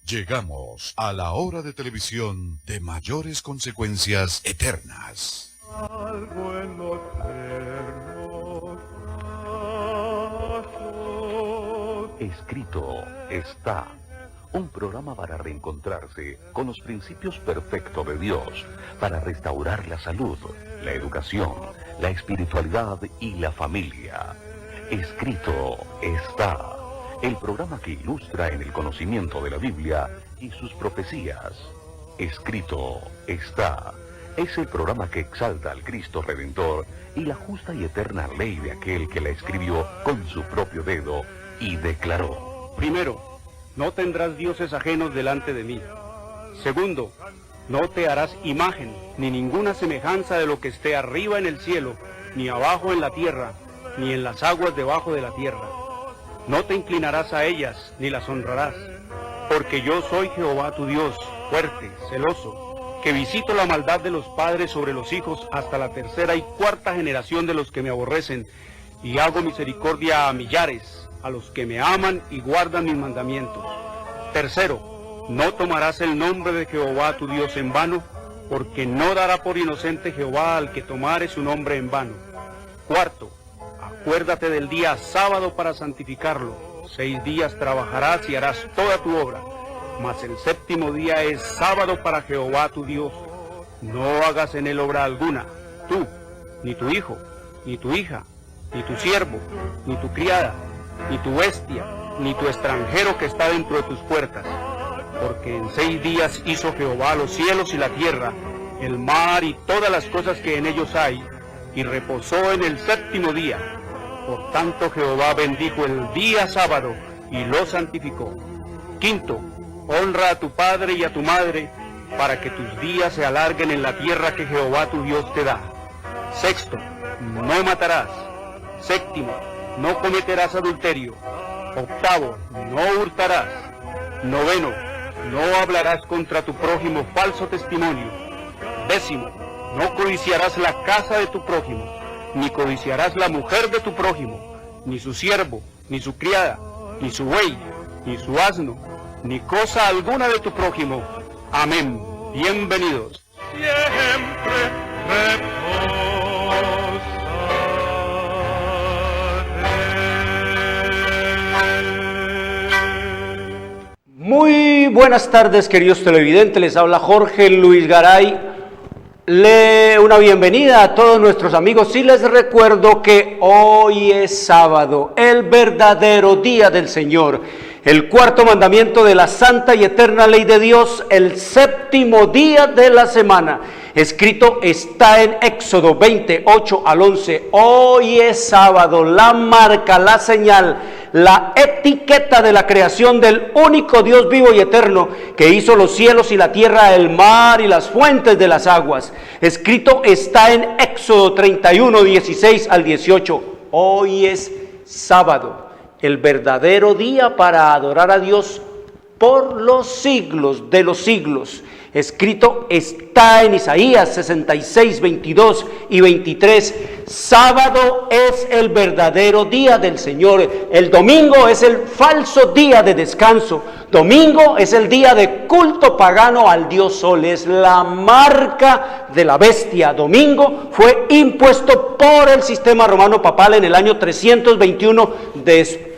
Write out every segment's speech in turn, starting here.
Llegamos a la hora de televisión de mayores consecuencias eternas. Algo en los eternos brazos. Escrito está. Un programa para reencontrarse con los principios perfectos de Dios, para restaurar la salud, la educación, la espiritualidad y la familia. Escrito está. El programa que ilustra en el conocimiento de la Biblia y sus profecías. Escrito está. Es el programa que exalta al Cristo Redentor y la justa y eterna ley de aquel que la escribió con su propio dedo y declaró. Primero, no tendrás dioses ajenos delante de mí. Segundo, no te harás imagen, ni ninguna semejanza de lo que esté arriba en el cielo, ni abajo en la tierra, ni en las aguas debajo de la tierra. No te inclinarás a ellas, ni las honrarás, porque yo soy Jehová tu Dios, fuerte, celoso, que visito la maldad de los padres sobre los hijos hasta la tercera y cuarta generación de los que me aborrecen, y hago misericordia a millares, a los que me aman y guardan mis mandamientos. Tercero, no tomarás el nombre de Jehová tu Dios en vano, porque no dará por inocente Jehová al que tomare su nombre en vano. Cuarto, acuérdate del día sábado para santificarlo. 6 días trabajarás y harás toda tu obra, mas el séptimo día es sábado para Jehová tu Dios. No hagas en él obra alguna, tú, ni tu hijo, ni tu hija, ni tu siervo, ni tu criada, ni tu bestia, ni tu extranjero que está dentro de tus puertas. Porque en 6 días hizo Jehová los cielos y la tierra, el mar y todas las cosas que en ellos hay, y reposó en el séptimo día. Por tanto Jehová bendijo el día sábado y lo santificó. Quinto, honra a tu padre y a tu madre, para que tus días se alarguen en la tierra que Jehová tu Dios te da. Sexto, no matarás. Séptimo, no cometerás adulterio. Octavo, no hurtarás. Noveno, no hablarás contra tu prójimo falso testimonio. Décimo, no codiciarás la casa de tu prójimo, ni codiciarás la mujer de tu prójimo, ni su siervo, ni su criada, ni su buey, ni su asno, ni cosa alguna de tu prójimo. Amén. Bienvenidos. Siempre reposaré. Muy buenas tardes, queridos televidentes, les habla Jorge Luis Garay. Una bienvenida a todos nuestros amigos y les recuerdo que hoy es sábado, el verdadero día del Señor, el cuarto mandamiento de la santa y eterna ley de Dios, el séptimo día de la semana. Escrito está en Éxodo 28 al 11. Hoy es sábado, la marca, la señal, la etiqueta de la creación del único Dios vivo y eterno que hizo los cielos y la tierra, el mar y las fuentes de las aguas. Escrito está en Éxodo 31, 16 al 18. Hoy es sábado, el verdadero día para adorar a Dios por los siglos de los siglos. Escrito está en Isaías 66, 22 y 23. Sábado es el verdadero día del Señor. El domingo es el falso día de descanso. Domingo es el día de culto pagano al dios Sol. Es la marca de la bestia. Domingo fue impuesto por el sistema romano papal en el año 321 después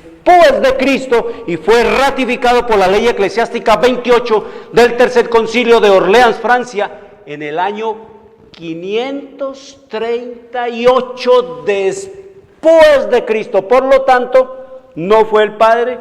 de Cristo y fue ratificado por la ley eclesiástica 28 del tercer concilio de Orleans, Francia, en el año 538 después de Cristo. Por lo tanto, no fue el Padre,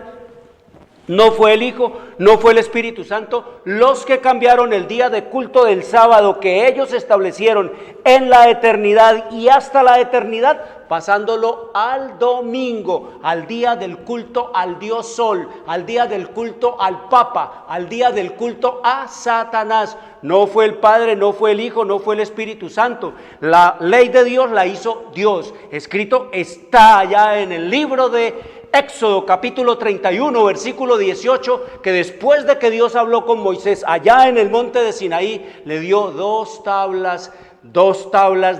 no fue el Hijo, no fue el Espíritu Santo los que cambiaron el día de culto del sábado que ellos establecieron en la eternidad y hasta la eternidad, pasándolo al domingo, al día del culto al Dios Sol, al día del culto al Papa, al día del culto a Satanás. No fue el Padre, no fue el Hijo, no fue el Espíritu Santo. La ley de Dios la hizo Dios. Escrito está allá en el libro de Éxodo capítulo 31, versículo 18, que después de que Dios habló con Moisés allá en el monte de Sinaí, le dio dos tablas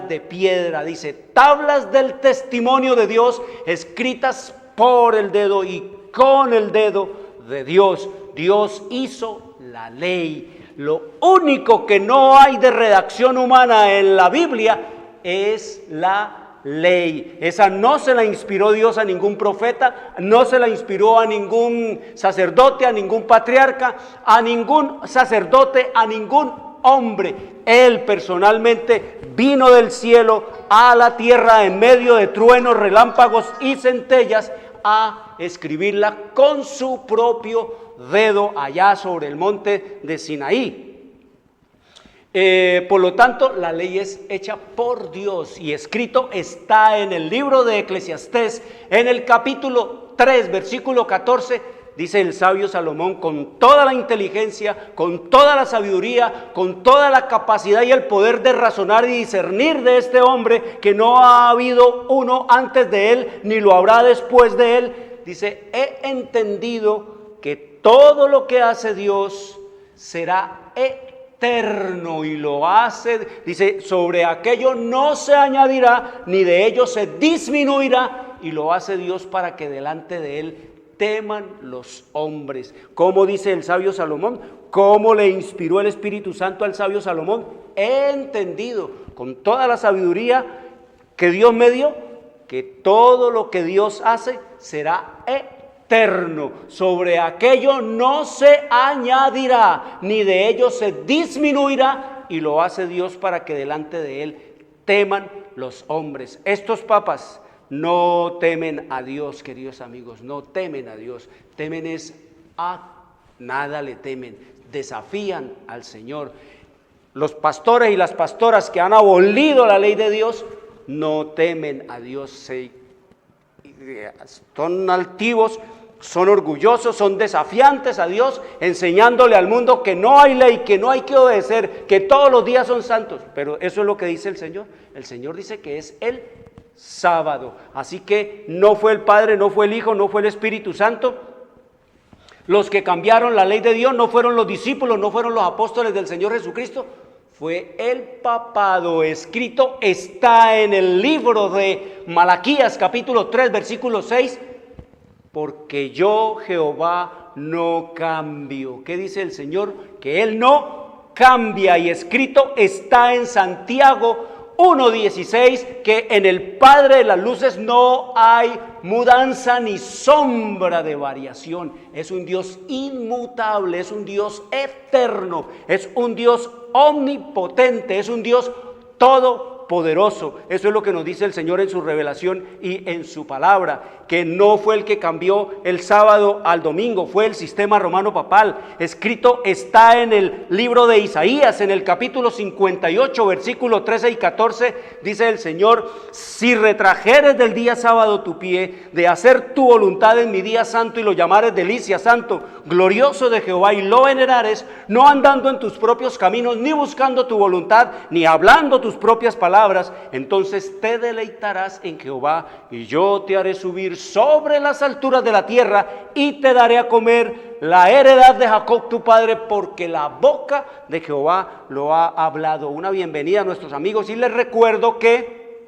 de piedra, dice, tablas del testimonio de Dios escritas por el dedo y con el dedo de Dios. Dios hizo la ley. Lo único que no hay de redacción humana en la Biblia es la ley. Esa no se la inspiró Dios a ningún profeta, no se la inspiró a ningún sacerdote, a ningún patriarca, a ningún sacerdote, a ningún hombre. Él personalmente vino del cielo a la tierra en medio de truenos, relámpagos y centellas a escribirla con su propio dedo allá sobre el monte de Sinaí. Por lo tanto, la ley es hecha por Dios y escrito está en el libro de Eclesiastés, en el capítulo 3, versículo 14, dice el sabio Salomón, con toda la inteligencia, con toda la sabiduría, con toda la capacidad y el poder de razonar y discernir de este hombre, que no ha habido uno antes de él, ni lo habrá después de él, dice, he entendido que todo lo que hace Dios será eterno y lo hace, dice, sobre aquello no se añadirá, ni de ello se disminuirá, y lo hace Dios para que delante de él teman los hombres. ¿Cómo dice el sabio Salomón? ¿Cómo le inspiró el Espíritu Santo al sabio Salomón? He entendido con toda la sabiduría que Dios me dio, que todo lo que Dios hace será eterno. Sobre aquello no se añadirá, ni de ello se disminuirá, y lo hace Dios para que delante de él teman los hombres. Estos papas no temen a Dios, queridos amigos, no temen a Dios, temen es a nada, le temen, desafían al Señor. Los pastores y las pastoras que han abolido la ley de Dios no temen a Dios, son altivos, son orgullosos, son desafiantes a Dios, enseñándole al mundo que no hay ley, que no hay que obedecer, que todos los días son santos. Pero eso es lo que dice el Señor. El Señor dice que es el sábado. Así que no fue el Padre, no fue el Hijo, no fue el Espíritu Santo. Los que cambiaron la ley de Dios no fueron los discípulos, no fueron los apóstoles del Señor Jesucristo. Fue el papado. Escrito está en el libro de Malaquías capítulo 3 versículo 6. Porque yo Jehová no cambio. ¿Qué dice el Señor? Que Él no cambia. Y escrito está en Santiago 1:16, que en el Padre de las luces no hay mudanza ni sombra de variación. Es un Dios inmutable, es un Dios eterno, es un Dios omnipotente, es un Dios todopoderoso. Eso es lo que nos dice el Señor en su revelación y en su palabra, que no fue el que cambió el sábado al domingo, fue el sistema romano papal. Escrito está en el libro de Isaías, en el capítulo 58, versículos 13 y 14, dice el Señor, si retrajeres del día sábado tu pie, de hacer tu voluntad en mi día santo, y lo llamares delicia, santo, glorioso de Jehová, y lo venerares, no andando en tus propios caminos, ni buscando tu voluntad, ni hablando tus propias palabras, entonces te deleitarás en Jehová, y yo te haré subir sobre las alturas de la tierra, y te daré a comer la heredad de Jacob tu padre, porque la boca de Jehová lo ha hablado. Una bienvenida a nuestros amigos, y les recuerdo que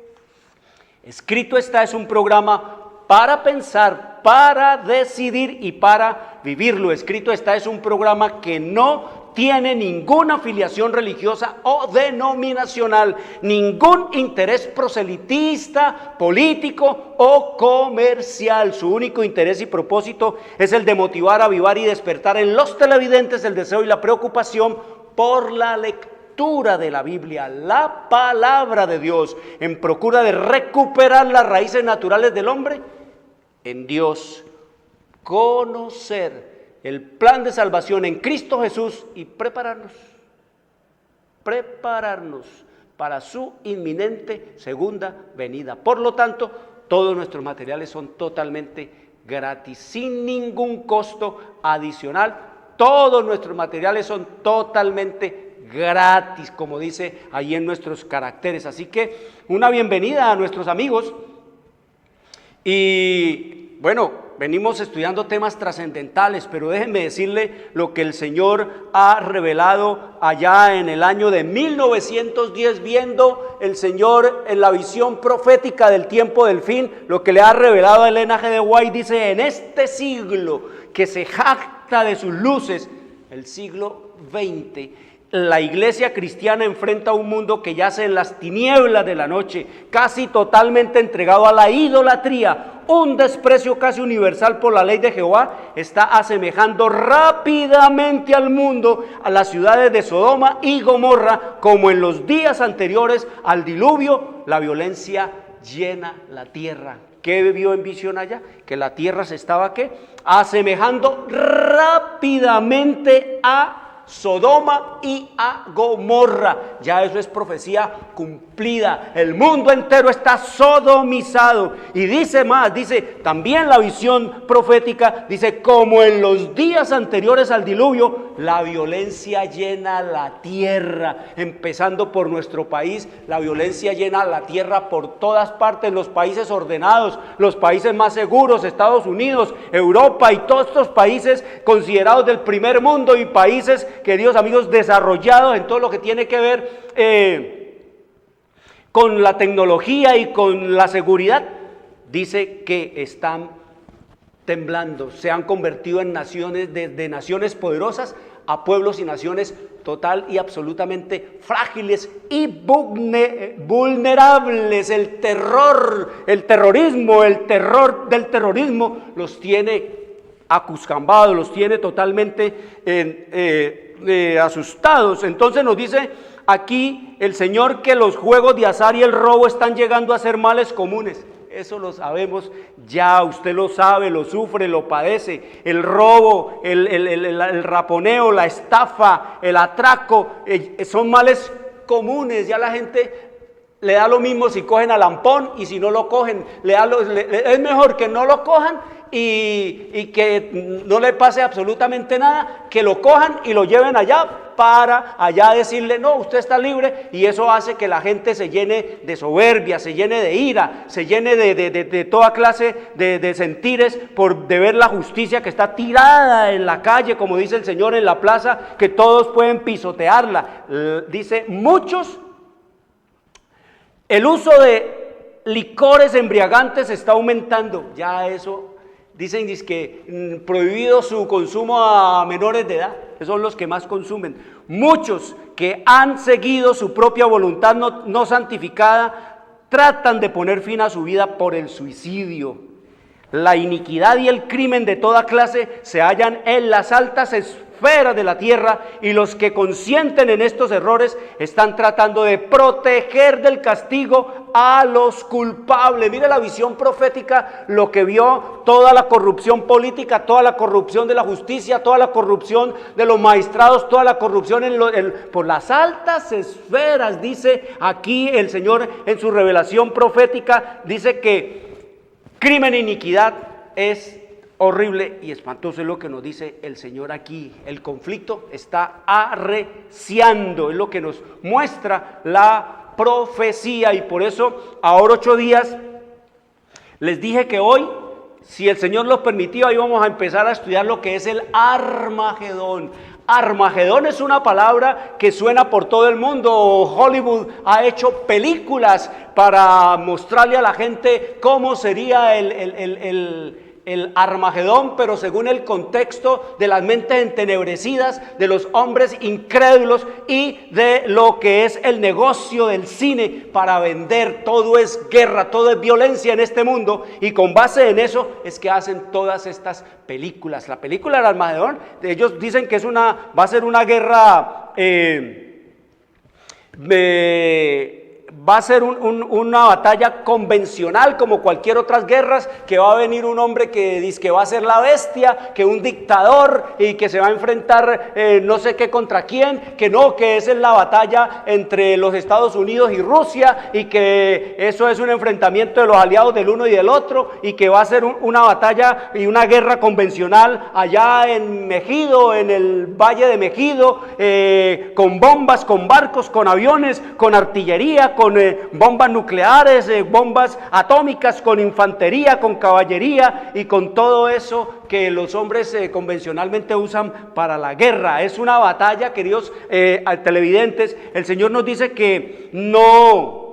Escrito está es un programa para pensar, para decidir y para vivirlo. Escrito está es un programa que no tiene ninguna afiliación religiosa o denominacional, ningún interés proselitista, político o comercial. Su único interés y propósito es el de motivar, avivar y despertar en los televidentes el deseo y la preocupación por la lectura de la Biblia, la palabra de Dios, en procura de recuperar las raíces naturales del hombre en Dios, conocer el plan de salvación en Cristo Jesús y prepararnos para su inminente segunda venida. Por lo tanto, todos nuestros materiales son totalmente gratis, sin ningún costo adicional. Todos nuestros materiales son totalmente gratis, como dice ahí en nuestros caracteres. Así que una bienvenida a nuestros amigos. Y bueno, venimos estudiando temas trascendentales, pero déjenme decirle lo que el Señor ha revelado allá en el año de 1910, viendo el Señor en la visión profética del tiempo del fin, lo que le ha revelado a Elena G. de White. Dice: en este siglo que se jacta de sus luces, el siglo XX, la iglesia cristiana enfrenta a un mundo que yace en las tinieblas de la noche, casi totalmente entregado a la idolatría. Un desprecio casi universal por la ley de Jehová está asemejando rápidamente al mundo a las ciudades de Sodoma y Gomorra, como en los días anteriores al diluvio. La violencia llena la tierra. ¿Qué vio en visión allá? Que la tierra se estaba, ¿qué? Asemejando rápidamente a Sodoma y a Gomorra. Ya eso es profecía cumplida. El mundo entero está sodomizado. Y dice más, dice también la visión profética, dice: como en los días anteriores al diluvio, la violencia llena la tierra. Empezando por nuestro país, la violencia llena la tierra por todas partes. Los países ordenados, los países más seguros, Estados Unidos, Europa y todos estos países considerados del primer mundo, y países, queridos amigos, desarrollados en todo lo que tiene que ver con la tecnología y con la seguridad, dice que están temblando, se han convertido en naciones, de naciones poderosas a pueblos y naciones total y absolutamente frágiles y vulnerables. El terror del terrorismo los tiene acuscambados, los tiene totalmente asustados. Entonces nos dice aquí el Señor que los juegos de azar y el robo están llegando a ser males comunes. Eso lo sabemos ya, usted lo sabe, lo sufre, lo padece. El robo, el raponeo, la estafa, el atraco, son males comunes. Ya la gente le da lo mismo si cogen a lampón y si no lo cogen. Es mejor que no lo cojan y que no le pase absolutamente nada, que lo cojan y lo lleven allá para allá decirle: no, usted está libre. Y eso hace que la gente se llene de soberbia, se llene de ira, se llene de toda clase de sentires de ver la justicia que está tirada en la calle, como dice el Señor, en la plaza, que todos pueden pisotearla. Dice: muchos, el uso de licores embriagantes está aumentando. Ya eso dicen que prohibido su consumo a menores de edad, que son los que más consumen. Muchos que han seguido su propia voluntad no santificada tratan de poner fin a su vida por el suicidio. La iniquidad y el crimen de toda clase se hallan en las altas esferas de la tierra, y los que consienten en estos errores están tratando de proteger del castigo a los culpables. Mire la visión profética, lo que vio: toda la corrupción política, toda la corrupción de la justicia, toda la corrupción de los magistrados, toda la corrupción por las altas esferas. Dice aquí el Señor en su revelación profética, dice que crimen e iniquidad es horrible y espantoso. Es lo que nos dice el Señor aquí. El conflicto está arreciando, es lo que nos muestra la profecía. Y por eso, ahora 8 días, les dije que hoy, si el Señor lo permitió, ahí vamos a empezar a estudiar lo que es el Armagedón. Armagedón es una palabra que suena por todo el mundo. Hollywood ha hecho películas para mostrarle a la gente cómo sería el Armagedón, pero según el contexto de las mentes entenebrecidas, de los hombres incrédulos y de lo que es el negocio del cine para vender. Todo es guerra, todo es violencia en este mundo, y con base en eso es que hacen todas estas películas. La película del Armagedón, ellos dicen que va a ser una guerra, va a ser una batalla convencional como cualquier otras guerras, que va a venir un hombre que dice que va a ser la bestia, que un dictador, y que se va a enfrentar no sé qué contra quién, que esa es la batalla entre los Estados Unidos y Rusia, y que eso es un enfrentamiento de los aliados del uno y del otro, y que va a ser una batalla y una guerra convencional allá en Megido, en el Valle de Megido, con bombas, con barcos, con aviones, con artillería, con bombas nucleares, bombas atómicas, con infantería, con caballería y con todo eso que los hombres convencionalmente usan para la guerra. Es una batalla, queridos televidentes. El Señor nos dice que no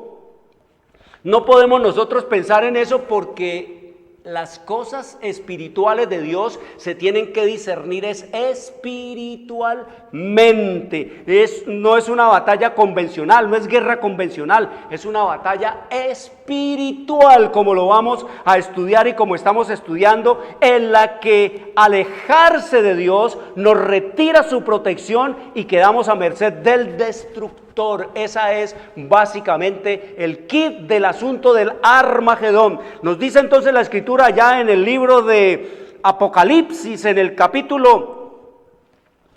podemos nosotros pensar en eso, porque las cosas espirituales de Dios se tienen que discernir espiritualmente. No es una batalla convencional, no es guerra convencional, es una batalla espiritual, como lo vamos a estudiar y como estamos estudiando, en la que alejarse de Dios nos retira su protección y quedamos a merced del destructor. Esa es básicamente el kit del asunto del Armagedón. Nos dice entonces la Escritura allá en el libro de Apocalipsis, en el capítulo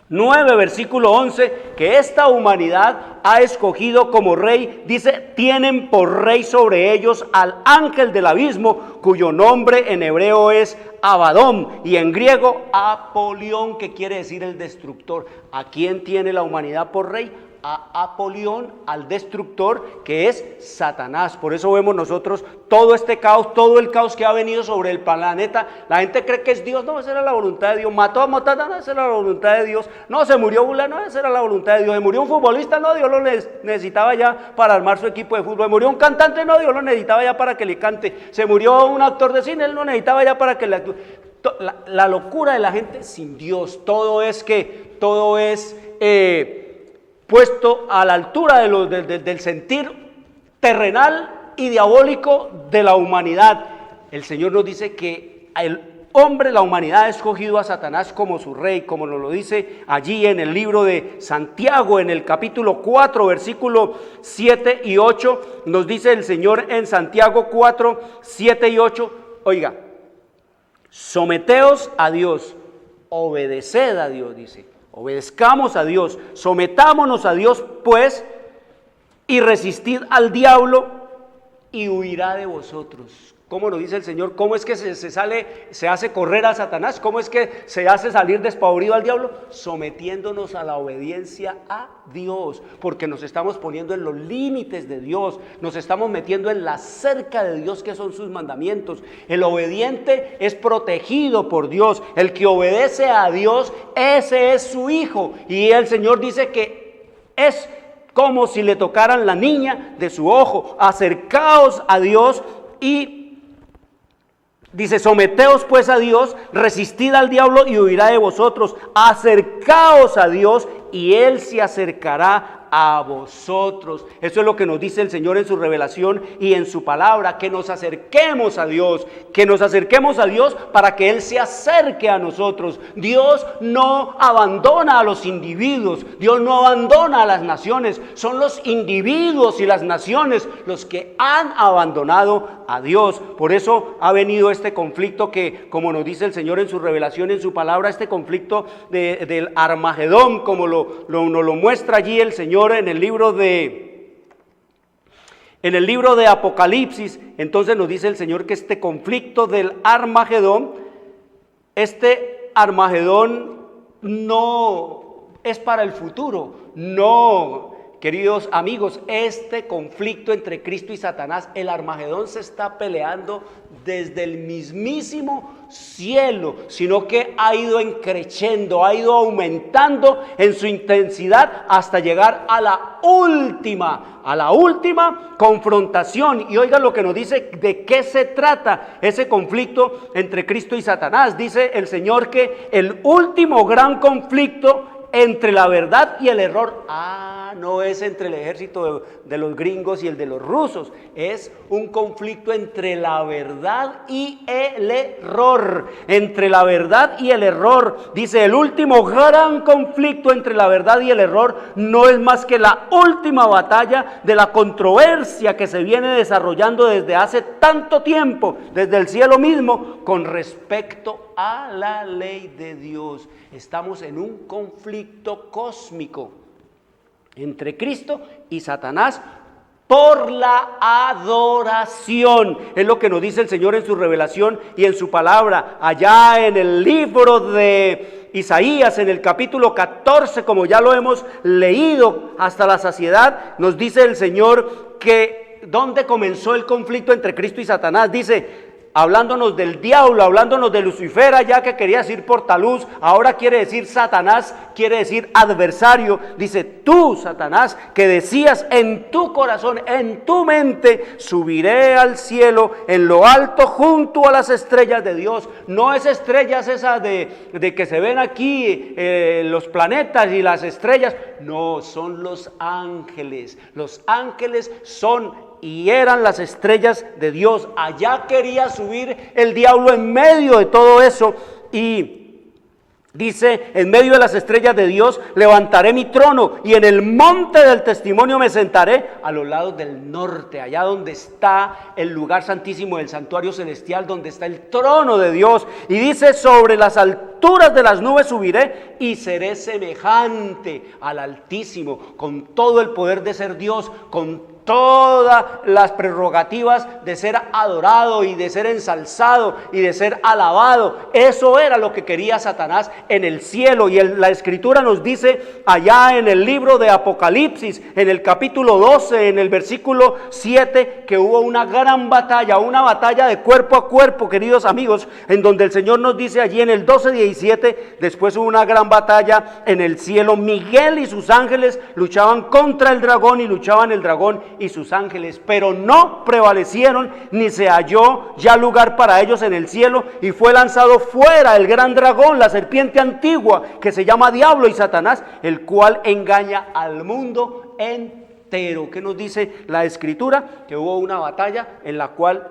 9, versículo 11, que esta humanidad ha escogido como rey. Dice: tienen por rey sobre ellos al ángel del abismo, cuyo nombre en hebreo es Abadón y en griego Apolión, que quiere decir el destructor. ¿A quién tiene la humanidad por rey? A Apolión, al destructor, que es Satanás. Por eso vemos nosotros todo este caos, todo el caos que ha venido sobre el planeta. La gente cree que es Dios. No, esa era la voluntad de Dios. Mató a Motata, no, esa era la voluntad de Dios. No, se murió Bula, no, esa era la voluntad de Dios. Se murió un futbolista, no, Dios lo necesitaba ya para armar su equipo de fútbol. Se murió un cantante, no, Dios lo necesitaba ya para que le cante. Se murió un actor de cine, él lo necesitaba ya para que le actúe. La locura de la gente sin Dios. Todo es puesto a la altura del sentir terrenal y diabólico de la humanidad. El Señor nos dice que el hombre, la humanidad, ha escogido a Satanás como su rey, como nos lo dice allí en el libro de Santiago, en el capítulo 4, versículo 7 y 8, nos dice el Señor en Santiago 4, 7 y 8, oiga, someteos a Dios, obedeced a Dios, dice. Obedezcamos a Dios, sometámonos a Dios, pues, y resistid al diablo y huirá de vosotros. ¿Cómo nos dice el Señor? ¿Cómo es que se hace correr a Satanás? ¿Cómo es que se hace salir despavorido al diablo? Sometiéndonos a la obediencia a Dios, porque nos estamos poniendo en los límites de Dios, nos estamos metiendo en la cerca de Dios, que son sus mandamientos. El obediente es protegido por Dios, el que obedece a Dios, ese es su hijo, y el Señor dice que es como si le tocaran la niña de su ojo. Acercaos a Dios y dice: someteos pues a Dios, resistid al diablo y huirá de vosotros. Acercaos a Dios y Él se acercará a vosotros. Eso es lo que nos dice el Señor en su revelación y en su palabra, que nos acerquemos a Dios, para que Él se acerque a nosotros. Dios no abandona a los individuos, Dios no abandona a las naciones, son los individuos y las naciones los que han abandonado a Dios. Por eso ha venido este conflicto que, como nos dice el Señor en su revelación, en su palabra, este conflicto del Armagedón, como nos lo muestra allí el Señor en el libro de Apocalipsis. Entonces nos dice el Señor que este conflicto del Armagedón, no es para el futuro, no, queridos amigos, este conflicto entre Cristo y Satanás, el Armagedón, se está peleando desde el mismísimo cielo, sino que ha ido creciendo, ha ido aumentando en su intensidad hasta llegar a la última confrontación. Y oigan lo que nos dice de qué se trata ese conflicto entre Cristo y Satanás. Dice el Señor que el último gran conflicto entre la verdad y el error, no es entre el ejército de los gringos y el de los rusos, es un conflicto entre la verdad y el error, entre la verdad y el error. Dice: el último gran conflicto entre la verdad y el error no es más que la última batalla de la controversia que se viene desarrollando desde hace tanto tiempo, desde el cielo mismo, con respecto a la ley de Dios. Estamos en un conflicto cósmico entre Cristo y Satanás por la adoración. Es lo que nos dice el Señor en su revelación y en su palabra. Allá en el libro de Isaías en el capítulo 14, como ya lo hemos leído hasta la saciedad, nos dice el Señor que ¿dónde comenzó el conflicto entre Cristo y Satanás? Dice, hablándonos del diablo, hablándonos de Lucifer, allá que quería decir portaluz, ahora quiere decir Satanás, quiere decir adversario. Dice, tú, Satanás, que decías en tu corazón, en tu mente, subiré al cielo, en lo alto, junto a las estrellas de Dios. No es estrellas esas de que se ven aquí, los planetas y las estrellas. No, son los ángeles. Los ángeles son y eran las estrellas de Dios. Allá quería subir el diablo en medio de todo eso, y dice, en medio de las estrellas de Dios levantaré mi trono, y en el monte del testimonio me sentaré a los lados del norte, allá donde está el lugar santísimo del santuario celestial, donde está el trono de Dios. Y dice, sobre las alturas de las nubes subiré y seré semejante al Altísimo, con todo el poder de ser Dios, con todas las prerrogativas de ser adorado y de ser ensalzado y de ser alabado. Eso era lo que quería Satanás en el cielo. Y la Escritura nos dice allá en el libro de Apocalipsis, en el capítulo 12, en el versículo 7, que hubo una gran batalla, una batalla de cuerpo a cuerpo, queridos amigos, en donde el Señor nos dice allí en el 12:17, después hubo una gran batalla en el cielo. Miguel y sus ángeles luchaban contra el dragón, y luchaban el dragón y sus ángeles, pero no prevalecieron, ni se halló ya lugar para ellos en el cielo, y fue lanzado fuera el gran dragón, la serpiente antigua, que se llama Diablo y Satanás, el cual engaña al mundo entero. ¿Qué nos dice la Escritura? Que hubo una batalla en la cual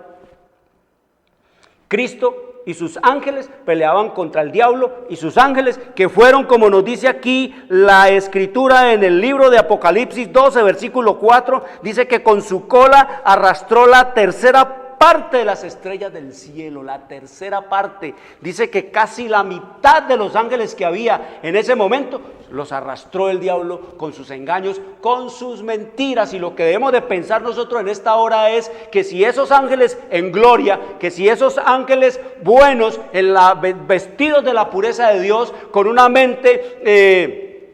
Cristo y sus ángeles peleaban contra el diablo y sus ángeles, que fueron, como nos dice aquí la Escritura en el libro de Apocalipsis 12, versículo 4, dice que con su cola arrastró la tercera parte de las estrellas del cielo, la tercera parte. Dice que casi la mitad de los ángeles que había en ese momento los arrastró el diablo con sus engaños, con sus mentiras. Y lo que debemos de pensar nosotros en esta hora es que si esos ángeles en gloria, que si esos ángeles buenos, vestidos de la pureza de Dios, con una mente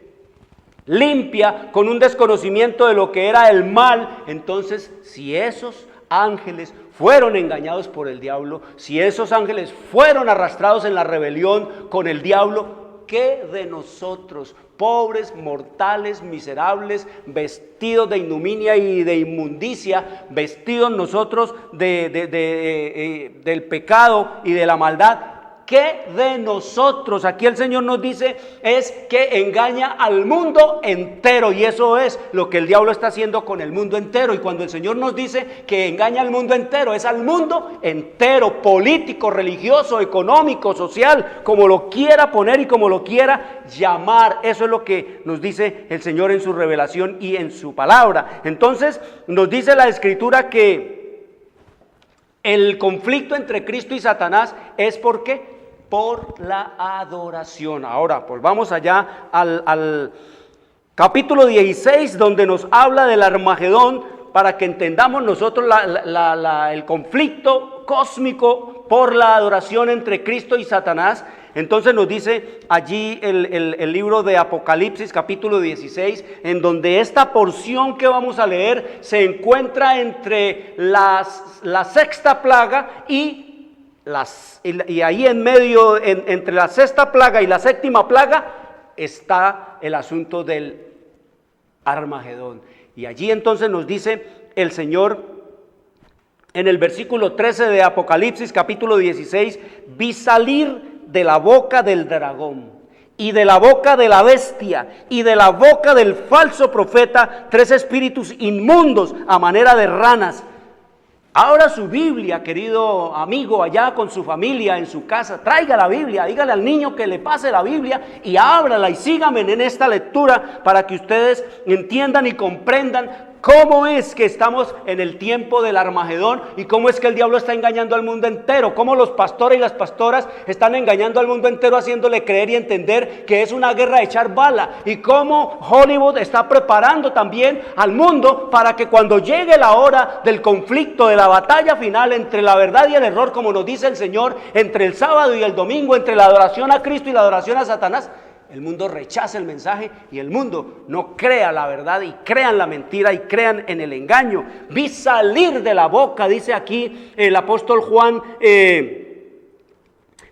limpia, con un desconocimiento de lo que era el mal, entonces si esos ángeles fueron engañados por el diablo, si esos ángeles fueron arrastrados en la rebelión con el diablo, ¿qué de nosotros, pobres, mortales, miserables, vestidos de ignominia y de inmundicia, vestidos nosotros del pecado y de la maldad? ¿Qué de nosotros? Aquí el Señor nos dice es que engaña al mundo entero, y eso es lo que el diablo está haciendo con el mundo entero. Y cuando el Señor nos dice que engaña al mundo entero, es al mundo entero, político, religioso, económico, social, como lo quiera poner y como lo quiera llamar. Eso es lo que nos dice el Señor en su revelación y en su palabra. Entonces nos dice la Escritura que el conflicto entre Cristo y Satanás es ¿por qué? Por la adoración. Ahora, pues vamos allá al capítulo 16, donde nos habla del Armagedón, para que entendamos nosotros el conflicto cósmico por la adoración entre Cristo y Satanás. Entonces nos dice allí el libro de Apocalipsis, capítulo 16, en donde esta porción que vamos a leer se encuentra entre la sexta plaga y ahí en medio, entre la sexta plaga y la séptima plaga, está el asunto del Armagedón. Y allí entonces nos dice el Señor en el versículo 13 de Apocalipsis, capítulo 16, vi salir de la boca del dragón y de la boca de la bestia y de la boca del falso profeta 3 espíritus inmundos a manera de ranas. Ahora su Biblia, querido amigo, allá con su familia, en su casa, traiga la Biblia, dígale al niño que le pase la Biblia y ábrala y síganme en esta lectura para que ustedes entiendan y comprendan cómo es que estamos en el tiempo del Armagedón y cómo es que el diablo está engañando al mundo entero, cómo los pastores y las pastoras están engañando al mundo entero, haciéndole creer y entender que es una guerra de echar bala, y cómo Hollywood está preparando también al mundo para que cuando llegue la hora del conflicto, de la batalla final entre la verdad y el error, como nos dice el Señor, entre el sábado y el domingo, entre la adoración a Cristo y la adoración a Satanás, el mundo rechaza el mensaje y el mundo no crea la verdad y crean la mentira y crean en el engaño. Vi salir de la boca, dice aquí el apóstol Juan,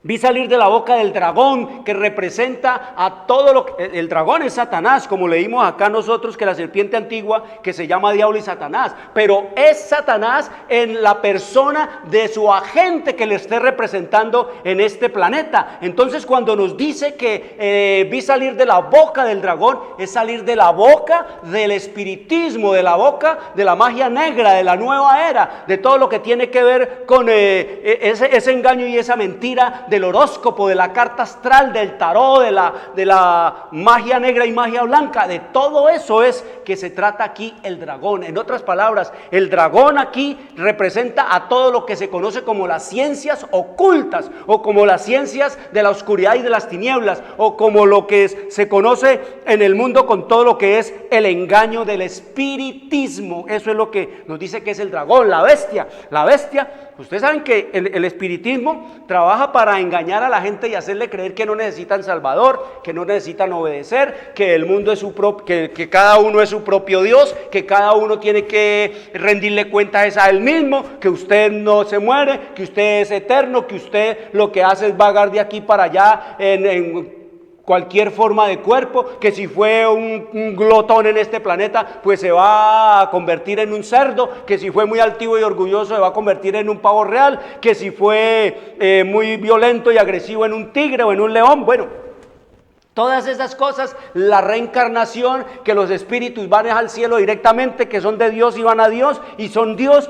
vi salir de la boca del dragón, que representa a todo lo que... El dragón es Satanás, como leímos acá nosotros, que la serpiente antigua, que se llama diablo y Satanás. Pero es Satanás en la persona de su agente que le esté representando en este planeta. Entonces, cuando nos dice que vi salir de la boca del dragón, es salir de la boca del espiritismo, de la boca de la magia negra, de la nueva era, de todo lo que tiene que ver con ese engaño y esa mentira del horóscopo, de la carta astral, del tarot, de la magia negra y magia blanca. De todo eso es que se trata aquí el dragón. En otras palabras, el dragón aquí representa a todo lo que se conoce como las ciencias ocultas, o como las ciencias de la oscuridad y de las tinieblas, o como lo que se conoce en el mundo con todo lo que es el engaño del espiritismo. Eso es lo que nos dice que es el dragón, la bestia. La bestia, ustedes saben que el espiritismo trabaja para engañar a la gente y hacerle creer que no necesitan salvador, que no necesitan obedecer, que el mundo es que cada uno es su propio Dios, que cada uno tiene que rendirle cuentas a él mismo, que usted no se muere, que usted es eterno, que usted lo que hace es vagar de aquí para allá en cualquier forma de cuerpo, que si fue un glotón en este planeta, pues se va a convertir en un cerdo, que si fue muy altivo y orgulloso se va a convertir en un pavo real, que si fue muy violento y agresivo en un tigre o en un león. Bueno, todas esas cosas, la reencarnación, que los espíritus van al cielo directamente, que son de Dios y van a Dios y son Dios.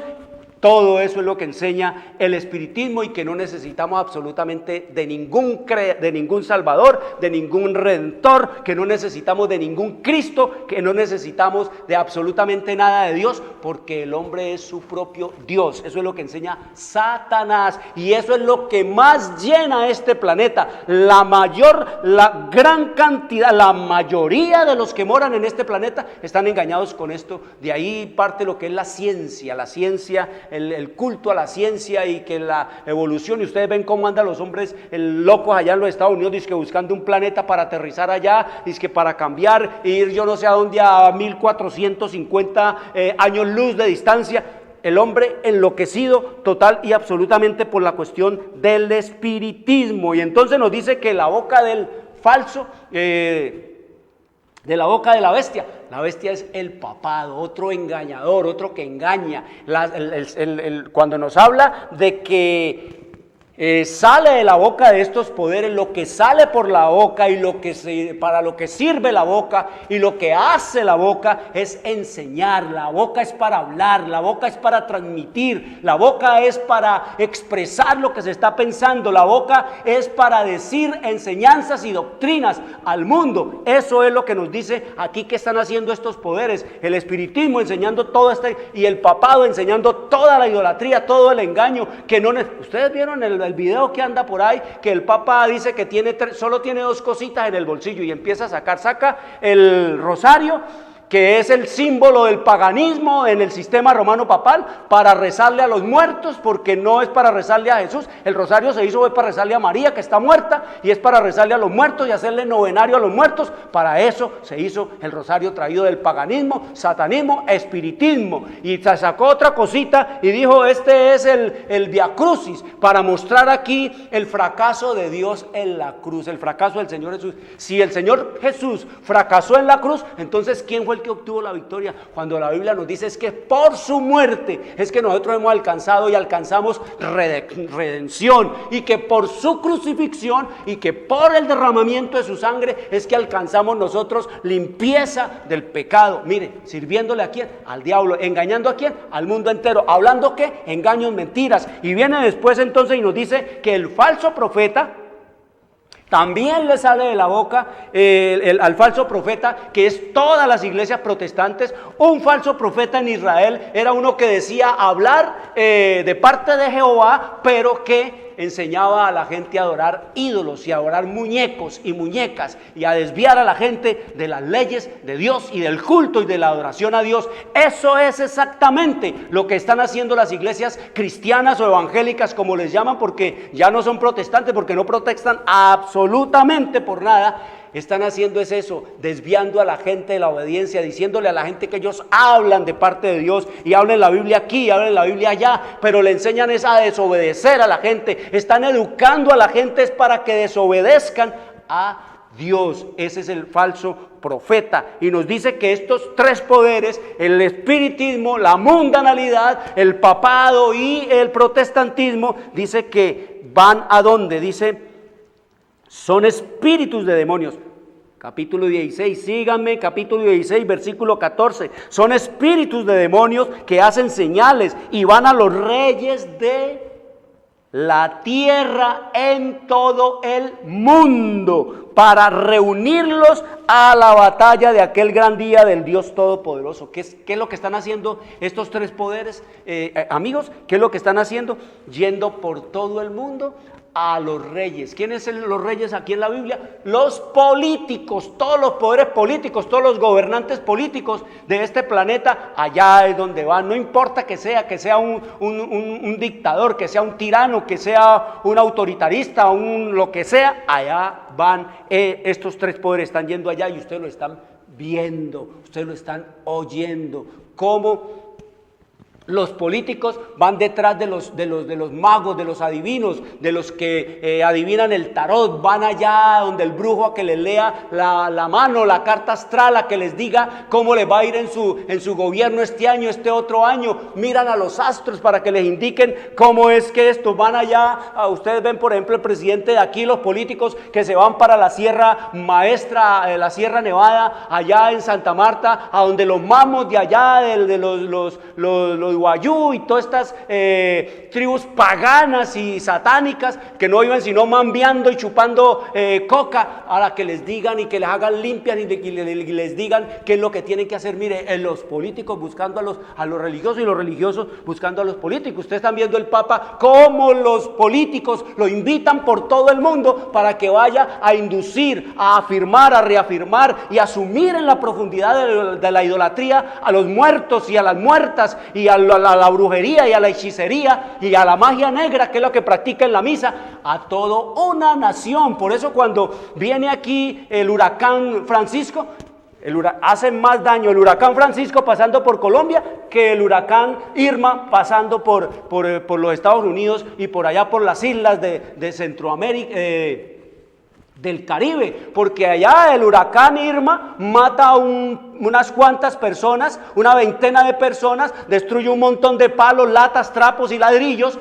Todo eso es lo que enseña el espiritismo, y que no necesitamos absolutamente de ningún salvador, de ningún redentor, que no necesitamos de ningún Cristo, que no necesitamos de absolutamente nada de Dios, porque el hombre es su propio Dios. Eso es lo que enseña Satanás, y eso es lo que más llena este planeta. La gran cantidad, la mayoría de los que moran en este planeta están engañados con esto. De ahí parte lo que es la ciencia, el culto a la ciencia, y que la evolución. Y ustedes ven cómo andan los hombres locos allá en los Estados Unidos, dizque buscando un planeta para aterrizar allá, dizque para cambiar e ir yo no sé a dónde, a 1450 años luz de distancia. El hombre enloquecido total y absolutamente por la cuestión del espiritismo. Y entonces nos dice que la boca del falso, de la boca de la bestia. La bestia es el papado, otro engañador, otro que engaña. Cuando nos habla de que sale de la boca de estos poderes, lo que sale por la boca y para lo que sirve la boca y lo que hace la boca es enseñar. La boca es para hablar, la boca es para transmitir, la boca es para expresar lo que se está pensando, la boca es para decir enseñanzas y doctrinas al mundo. Eso es lo que nos dice aquí que están haciendo estos poderes, el espiritismo enseñando todo y el papado enseñando toda la idolatría, todo el engaño que no. Ustedes vieron el video que anda por ahí, que el Papa dice que solo tiene 2 cositas en el bolsillo, y empieza a saca el rosario, que es el símbolo del paganismo en el sistema romano papal, para rezarle a los muertos, porque no es para rezarle a Jesús. El rosario se hizo para rezarle a María, que está muerta, y es para rezarle a los muertos y hacerle novenario a los muertos. Para eso se hizo el rosario, traído del paganismo, satanismo, espiritismo. Y se sacó otra cosita y dijo: este es el Via Crucis, para mostrar aquí el fracaso de Dios en la cruz, el fracaso del Señor Jesús. Si el Señor Jesús fracasó en la cruz, entonces ¿quién fue el que obtuvo la victoria? Cuando la Biblia nos dice es que por su muerte es que nosotros hemos alcanzado y alcanzamos redención, y que por su crucifixión y que por el derramamiento de su sangre es que alcanzamos nosotros limpieza del pecado. Mire, sirviéndole a quién, al diablo, engañando a quién, al mundo entero, hablando qué, engaños, mentiras. Y viene después entonces y nos dice que el falso profeta También le sale de la boca al falso profeta, que es todas las iglesias protestantes. Un falso profeta en Israel era uno que decía hablar de parte de Jehová, pero que enseñaba a la gente a adorar ídolos y a adorar muñecos y muñecas y a desviar a la gente de las leyes de Dios y del culto y de la adoración a Dios. Eso es exactamente lo que están haciendo las iglesias cristianas o evangélicas, como les llaman, porque ya no son protestantes, porque no protestan absolutamente por nada. Están haciendo es eso, desviando a la gente de la obediencia, diciéndole a la gente que ellos hablan de parte de Dios y hablan la Biblia aquí, hablan la Biblia allá, pero le enseñan es a desobedecer a la gente. Están educando a la gente es para que desobedezcan a Dios. Ese es el falso profeta, y nos dice que estos tres poderes, el espiritismo, la mundanalidad, el papado y el protestantismo, dice que van a dónde, dice son espíritus de demonios. Capítulo 16, síganme, capítulo 16, versículo 14. Son espíritus de demonios que hacen señales y van a los reyes de la tierra en todo el mundo para reunirlos a la batalla de aquel gran día del Dios Todopoderoso. ¿Qué es lo que están haciendo estos tres poderes? Amigos, ¿qué es lo que están haciendo? Yendo por todo el mundo a los reyes. ¿Quiénes son los reyes aquí en la Biblia? Los políticos, todos los poderes políticos, todos los gobernantes políticos de este planeta, allá es donde van. No importa que sea un dictador, que sea un tirano, que sea un autoritarista, lo que sea, allá van. Estos tres poderes están yendo allá y ustedes lo están viendo, ustedes lo están oyendo. ¿Cómo? Los políticos van detrás de los magos, de los adivinos, de los que adivinan el tarot. Van allá donde el brujo a que les lea la mano, la carta astral, a que les diga cómo les va a ir en su gobierno este año, este otro año. Miran a los astros para que les indiquen cómo es que esto. Van allá, ustedes ven por ejemplo el presidente de aquí, los políticos que se van para la Sierra Maestra, la Sierra Nevada, allá en Santa Marta, a donde los mamos de allá, de los Guayú y todas estas tribus paganas y satánicas que no viven sino mambeando y chupando coca, a la que les digan y que les hagan limpias y les digan qué es lo que tienen que hacer. Mire, los políticos buscando a los religiosos y los religiosos buscando a los políticos. Ustedes están viendo el Papa cómo los políticos lo invitan por todo el mundo para que vaya a inducir, a afirmar, a reafirmar y asumir en la profundidad de la idolatría a los muertos y a las muertas y a la brujería y a la hechicería y a la magia negra, que es lo que practica en la misa, a toda una nación. Por eso cuando viene aquí el huracán Francisco, hace más daño el huracán Francisco pasando por Colombia que el huracán Irma pasando por los Estados Unidos y por allá por las islas de Centroamérica, del Caribe, porque allá el huracán Irma mata a unas cuantas personas, una veintena de personas, destruye un montón de palos, latas, trapos y ladrillos,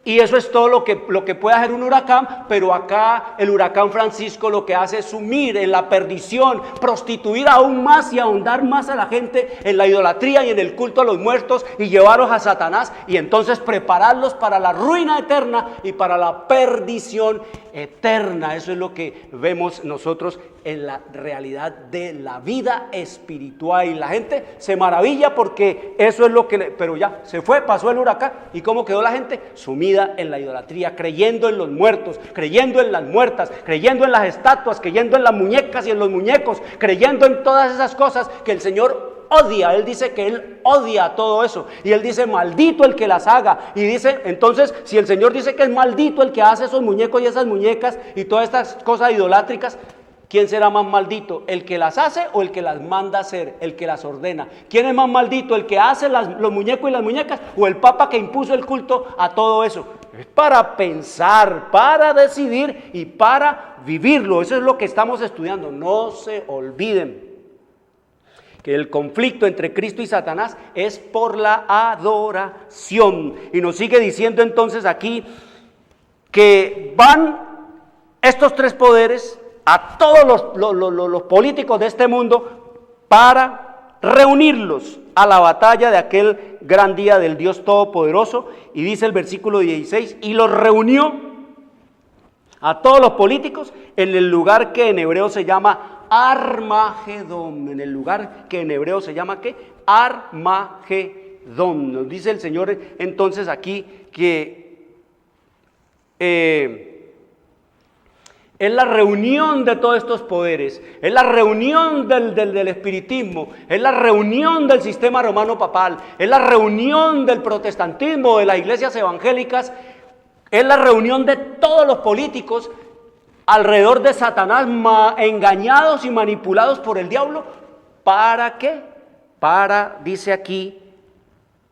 y eso es todo lo que puede hacer un huracán. Pero acá el huracán Francisco lo que hace es sumir en la perdición, prostituir aún más y ahondar más a la gente en la idolatría y en el culto a los muertos y llevarlos a Satanás, y entonces prepararlos para la ruina eterna y para la perdición eterna. Eso es lo que vemos nosotros en la realidad de la vida espiritual, y la gente se maravilla porque eso es lo que pero ya se fue, pasó el huracán, y ¿cómo quedó la gente? Sumida en la idolatría, creyendo en los muertos, creyendo en las muertas, creyendo en las estatuas, creyendo en las muñecas y en los muñecos, creyendo en todas esas cosas que el Señor odia. Él dice que Él odia todo eso, y Él dice maldito el que las haga. Y dice, entonces, si el Señor dice que es maldito el que hace esos muñecos y esas muñecas y todas estas cosas idolátricas, ¿quién será más maldito? ¿El que las hace o el que las manda a hacer, el que las ordena? ¿Quién es más maldito? ¿El que hace los muñecos y las muñecas o el Papa que impuso el culto a todo eso? Es para pensar, para decidir y para vivirlo. Eso es lo que estamos estudiando. No se olviden que el conflicto entre Cristo y Satanás es por la adoración. Y nos sigue diciendo entonces aquí que van estos tres poderes a todos los políticos de este mundo para reunirlos a la batalla de aquel gran día del Dios Todopoderoso. Y dice el versículo 16, y los reunió a todos los políticos en el lugar que en hebreo se llama Armagedón, en el lugar que en hebreo se llama ¿qué? Armagedón. Nos dice el Señor entonces aquí que es la reunión de todos estos poderes, es la reunión del espiritismo, es la reunión del sistema romano papal, es la reunión del protestantismo, de las iglesias evangélicas, es la reunión de todos los políticos alrededor de Satanás, engañados y manipulados por el diablo. ¿Para qué? Para, dice aquí,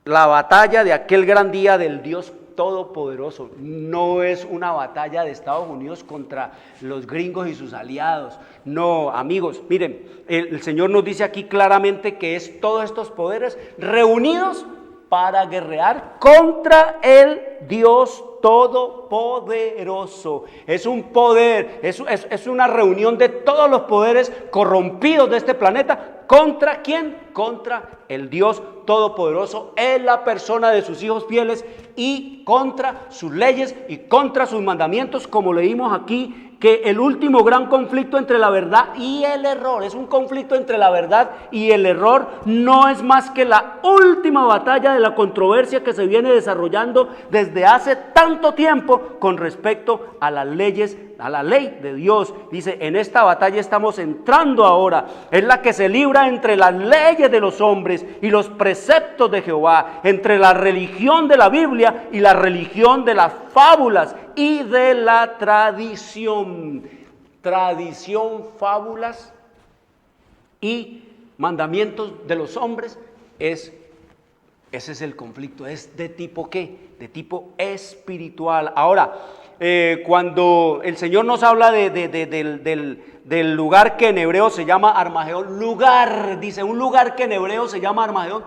la batalla de aquel gran día del Dios Todopoderoso. No es una batalla de Estados Unidos contra los gringos y sus aliados. No, amigos, miren, el Señor nos dice aquí claramente que es todos estos poderes reunidos para guerrear contra el Dios Todopoderoso. Es un poder, es una reunión de todos los poderes corrompidos de este planeta. ¿Contra quién? Contra el Dios Todopoderoso en la persona de sus hijos fieles y contra sus leyes y contra sus mandamientos, como leímos aquí, que el último gran conflicto entre la verdad y el error, es un conflicto entre la verdad y el error, no es más que la última batalla de la controversia que se viene desarrollando desde hace tanto tiempo con respecto a las leyes, a la ley de Dios. Dice, en esta batalla estamos entrando ahora, es la que se libra entre las leyes de los hombres y los preceptos de Jehová, entre la religión de la Biblia y la religión de las fábulas y de la tradición. Tradición, fábulas y mandamientos de los hombres, ese es el conflicto. ¿Es de tipo qué? De tipo espiritual. Ahora, cuando el Señor nos habla del lugar que en hebreo se llama Armagedón, lugar, dice, un lugar que en hebreo se llama Armagedón,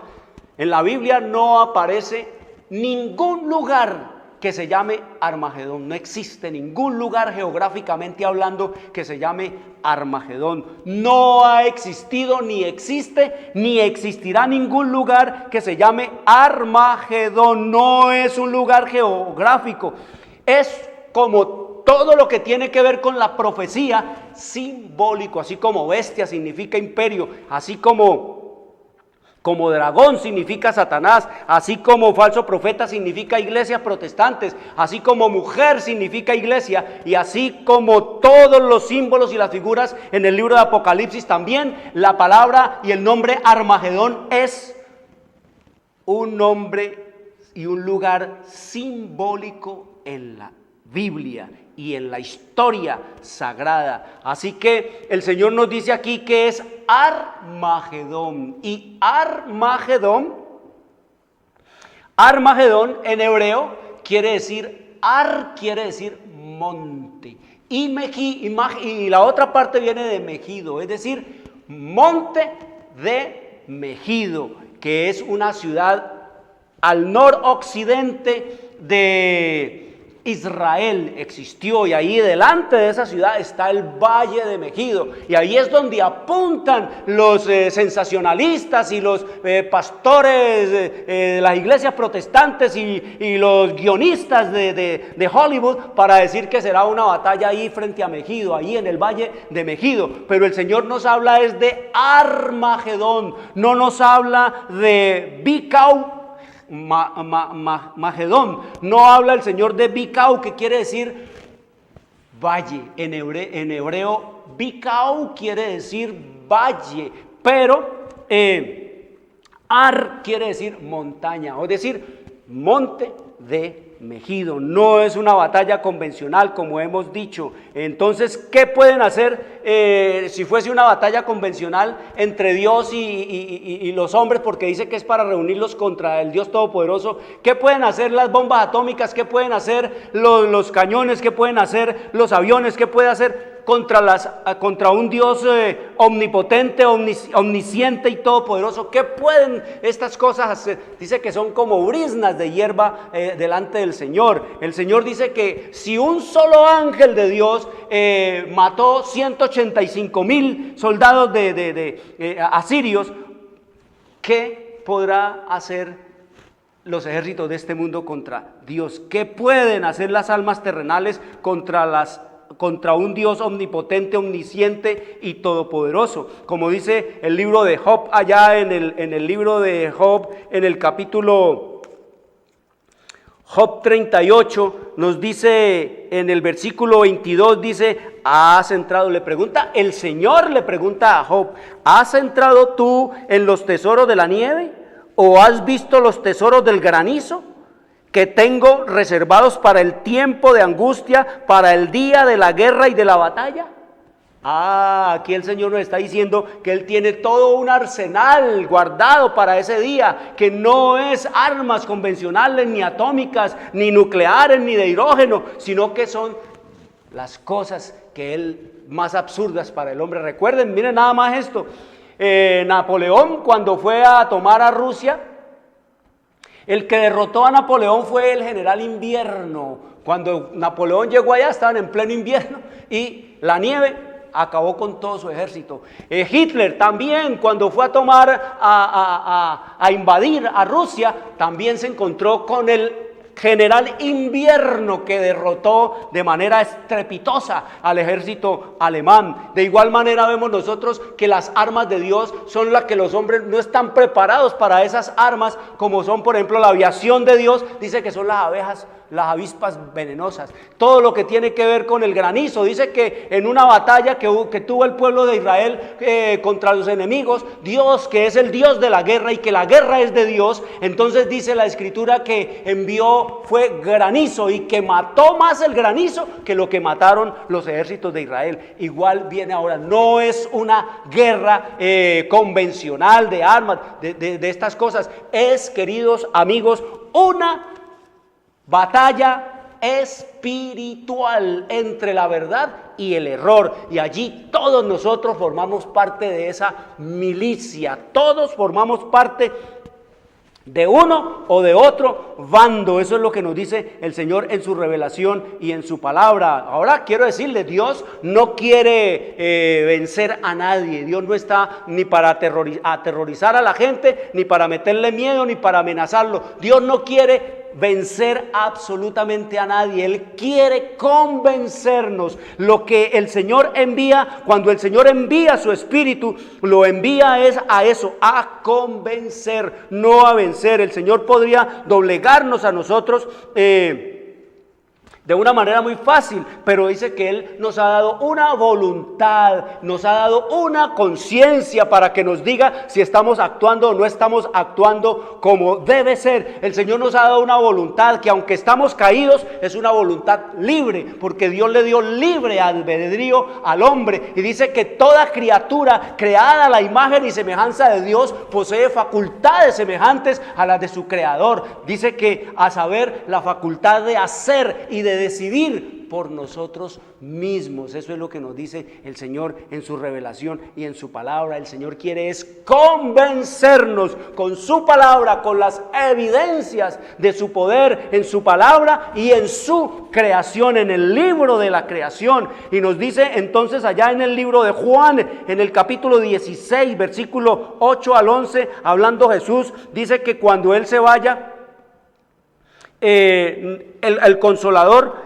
en la Biblia no aparece ningún lugar que se llame Armagedón. No existe ningún lugar geográficamente hablando que se llame Armagedón. No ha existido, ni existe, ni existirá ningún lugar que se llame Armagedón. No es un lugar geográfico. Es como todo lo que tiene que ver con la profecía, simbólico. Así como bestia significa imperio, así como dragón significa Satanás, así como falso profeta significa iglesias protestantes, así como mujer significa iglesia, y así como todos los símbolos y las figuras en el libro de Apocalipsis, también la palabra y el nombre Armagedón es un nombre y un lugar simbólico en la Biblia y en la historia sagrada. Así que el Señor nos dice aquí que es Armagedón. Y Armagedón en hebreo quiere decir, quiere decir monte. Y la otra parte viene de Megido, es decir, monte de Megido, que es una ciudad al noroccidente de Israel. Existió, y ahí delante de esa ciudad está el Valle de Megido, y ahí es donde apuntan los sensacionalistas y los pastores de las iglesias protestantes y los guionistas de Hollywood para decir que será una batalla ahí frente a Megido, ahí en el Valle de Megido. Pero el Señor nos habla es de Armagedón, no nos habla de Bicau Magedón. No habla el Señor de Bicau, que quiere decir valle. En hebreo Bicau quiere decir valle, pero Ar quiere decir montaña, es decir, monte de Megido. No es una batalla convencional, como hemos dicho. Entonces, ¿qué pueden hacer si fuese una batalla convencional entre Dios y los hombres? Porque dice que es para reunirlos contra el Dios Todopoderoso. ¿Qué pueden hacer las bombas atómicas? ¿Qué pueden hacer los cañones? ¿Qué pueden hacer los aviones? ¿Qué puede hacer contra un Dios omnipotente, omnisciente y todopoderoso? ¿Qué pueden estas cosas hacer? Dice que son como briznas de hierba delante del Señor. El Señor dice que si un solo ángel de Dios mató 185,000 soldados de asirios, ¿qué podrá hacer los ejércitos de este mundo contra Dios? ¿Qué pueden hacer las almas terrenales contra las contra un Dios omnipotente, omnisciente y todopoderoso. Como dice el libro de Job, allá en el libro de Job, en el capítulo Job 38, nos dice en el versículo 22, dice, ¿has entrado? El Señor le pregunta a Job, ¿has entrado tú en los tesoros de la nieve? ¿O has visto los tesoros del granizo que tengo reservados para el tiempo de angustia, para el día de la guerra y de la batalla? Aquí el Señor nos está diciendo que Él tiene todo un arsenal guardado para ese día, que no es armas convencionales, ni atómicas, ni nucleares, ni de hidrógeno, sino que son las cosas que Él más absurdas para el hombre. Recuerden, miren nada más esto. Napoleón, cuando fue a tomar a Rusia, el que derrotó a Napoleón fue el general Invierno. Cuando Napoleón llegó allá estaban en pleno invierno y la nieve acabó con todo su ejército. Hitler también, cuando fue a tomar, a invadir a Rusia, también se encontró con el general Invierno, que derrotó de manera estrepitosa al ejército alemán. De igual manera vemos nosotros que las armas de Dios son las que los hombres no están preparados para esas armas, como son por ejemplo la aviación de Dios, dice que son las abejas, las avispas venenosas. Todo lo que tiene que ver con el granizo, dice que en una batalla que tuvo el pueblo de Israel contra los enemigos, Dios, que es el Dios de la guerra y que la guerra es de Dios, entonces dice la Escritura que envió fue granizo y que mató más el granizo que lo que mataron los ejércitos de Israel. Igual viene ahora, no es una guerra convencional de armas, de estas cosas, es, queridos amigos, una batalla espiritual entre la verdad y el error, y allí todos nosotros formamos parte de esa milicia, todos formamos parte de uno o de otro bando. Eso es lo que nos dice el Señor en su revelación y en su palabra. Ahora quiero decirle, Dios no quiere vencer a nadie. Dios no está ni para aterrorizar a la gente, ni para meterle miedo, ni para amenazarlo. Dios no quiere vencer absolutamente a nadie. Él quiere convencernos. Lo que el Señor envía, cuando el Señor envía su Espíritu, lo envía es a eso, a convencer, no a vencer. El Señor podría doblegarnos a nosotros de una manera muy fácil, pero dice que Él nos ha dado una voluntad, nos ha dado una conciencia para que nos diga si estamos actuando o no estamos actuando como debe ser. El Señor nos ha dado una voluntad que, aunque estamos caídos, es una voluntad libre, porque Dios le dio libre albedrío al hombre, y dice que toda criatura creada a la imagen y semejanza de Dios posee facultades semejantes a las de su Creador. Dice que, a saber, la facultad de hacer y de decidir por nosotros mismos. Eso es lo que nos dice el Señor en su revelación y en su palabra. El Señor quiere es convencernos con su palabra, con las evidencias de su poder en su palabra y en su creación, en el libro de la creación. Y nos dice entonces allá en el libro de Juan, en el capítulo 16, versículo 8 al 11, hablando Jesús, dice que cuando Él se vaya, el Consolador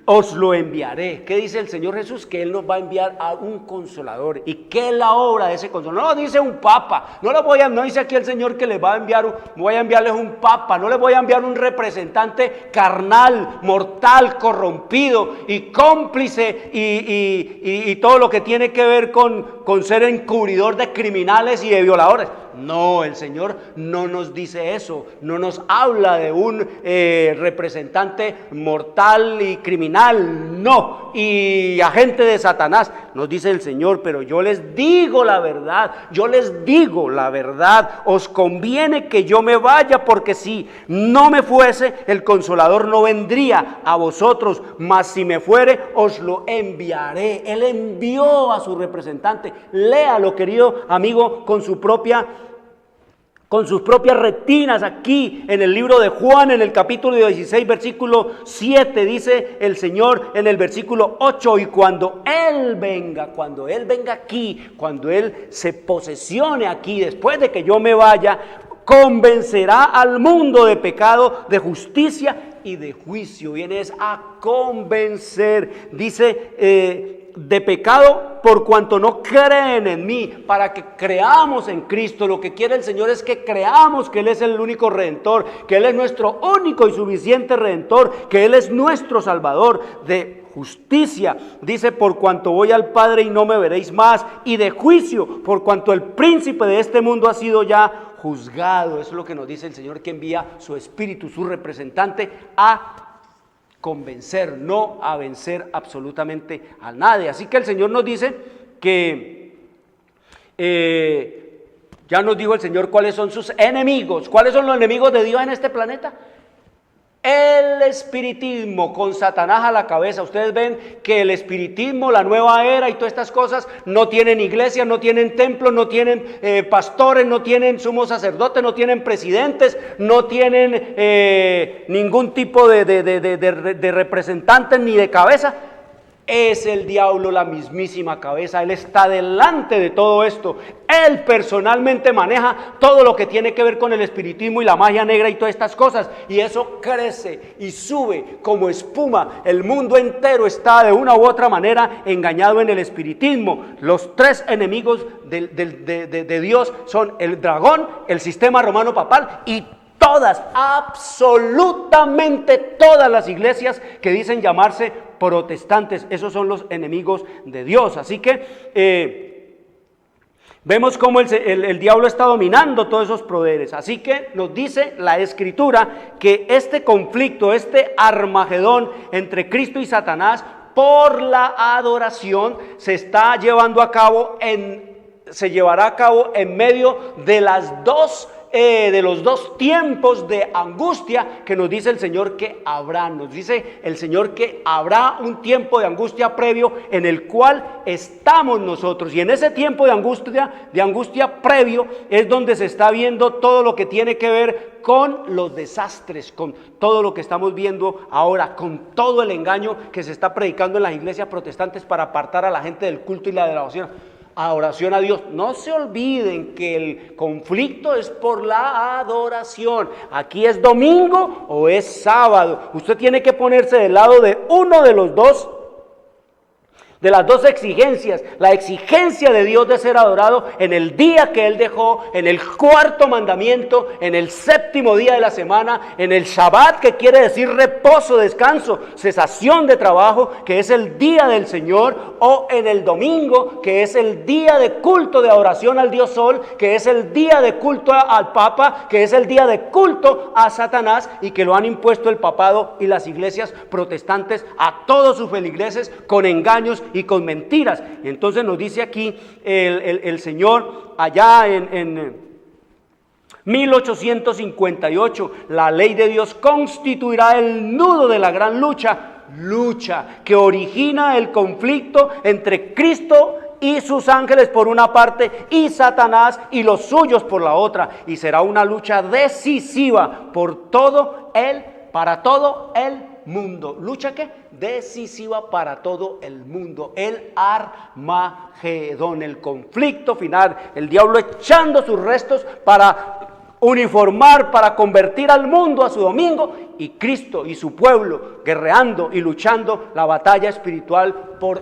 os lo enviaré. ¿Qué dice el Señor Jesús? Que Él nos va a enviar a un Consolador. ¿Y qué es la obra de ese Consolador? No dice un papa, no dice aquí el Señor que les va a enviar, voy a enviarles un papa, no les voy a enviar un representante carnal, mortal, corrompido y cómplice y todo lo que tiene que ver con ser encubridor de criminales y de violadores. No, el Señor no nos dice eso, no nos habla de un representante mortal y criminal, no, y agente de Satanás. Nos dice el Señor, pero yo les digo la verdad, os conviene que yo me vaya, porque si no me fuese, el Consolador no vendría a vosotros, mas si me fuere, os lo enviaré. Él envió a su representante. Léalo, querido amigo, con sus propias retinas aquí en el libro de Juan, en el capítulo 16, versículo 7, dice el Señor en el versículo 8, y cuando Él venga aquí, cuando Él se posesione aquí, después de que yo me vaya, convencerá al mundo de pecado, de justicia y de juicio. Viene es a convencer. Dice de pecado por cuanto no creen en mí, para que creamos en Cristo. Lo que quiere el Señor es que creamos que Él es el único Redentor, que Él es nuestro único y suficiente Redentor, que Él es nuestro Salvador. De justicia, dice, por cuanto voy al Padre y no me veréis más, y de juicio, por cuanto el príncipe de este mundo ha sido ya juzgado. Eso es lo que nos dice el Señor, que envía su Espíritu, su representante, a convencer, no a vencer absolutamente a nadie. Así que el Señor nos dice que ya nos dijo el Señor cuáles son sus enemigos. ¿Cuáles son los enemigos de Dios en este planeta? El espiritismo, con Satanás a la cabeza. Ustedes ven que el espiritismo, la nueva era y todas estas cosas no tienen iglesia, no tienen templo, no tienen pastores, no tienen sumos sacerdotes, no tienen presidentes, no tienen ningún tipo de representantes ni de cabeza. Es el diablo la mismísima cabeza. Él está delante de todo esto. Él personalmente maneja todo lo que tiene que ver con el espiritismo y la magia negra y todas estas cosas. Y eso crece y sube como espuma. El mundo entero está de una u otra manera engañado en el espiritismo. Los tres enemigos de Dios son el dragón, el sistema romano papal y todas, absolutamente todas las iglesias que dicen llamarse protestantes. Esos son los enemigos de Dios. Así que vemos cómo el diablo está dominando todos esos poderes. Así que nos dice la Escritura que este conflicto, este Armagedón entre Cristo y Satanás por la adoración se llevará a cabo en medio de los dos tiempos de angustia que nos dice el Señor que habrá. Nos dice el Señor que habrá un tiempo de angustia previo en el cual estamos nosotros, y en ese tiempo de angustia previo es donde se está viendo todo lo que tiene que ver con los desastres, con todo lo que estamos viendo ahora, con todo el engaño que se está predicando en las iglesias protestantes para apartar a la gente del culto y la adoración a Dios. No se olviden que el conflicto es por la adoración. Aquí es domingo o es sábado. Usted tiene que ponerse del lado de uno de los dos, de las dos exigencias. La exigencia de Dios de ser adorado en el día que Él dejó, en el cuarto mandamiento, en el séptimo día de la semana, en el Shabbat, que quiere decir reposo, descanso, cesación de trabajo, que es el día del Señor, o en el domingo, que es el día de culto de adoración al Dios Sol, que es el día de culto al Papa, que es el día de culto a Satanás, y que lo han impuesto el papado y las iglesias protestantes a todos sus feligreses con engaños y con mentiras. Y entonces nos dice aquí el Señor allá en 1858, la ley de Dios constituirá el nudo de la gran lucha que origina el conflicto entre Cristo y sus ángeles por una parte y Satanás y los suyos por la otra, y será una lucha decisiva para todo el mundo. ¿Lucha qué? Decisiva para todo el mundo. El Armagedón, el conflicto final. El diablo echando sus restos para uniformar, para convertir al mundo a su domingo, y Cristo y su pueblo guerreando y luchando la batalla espiritual por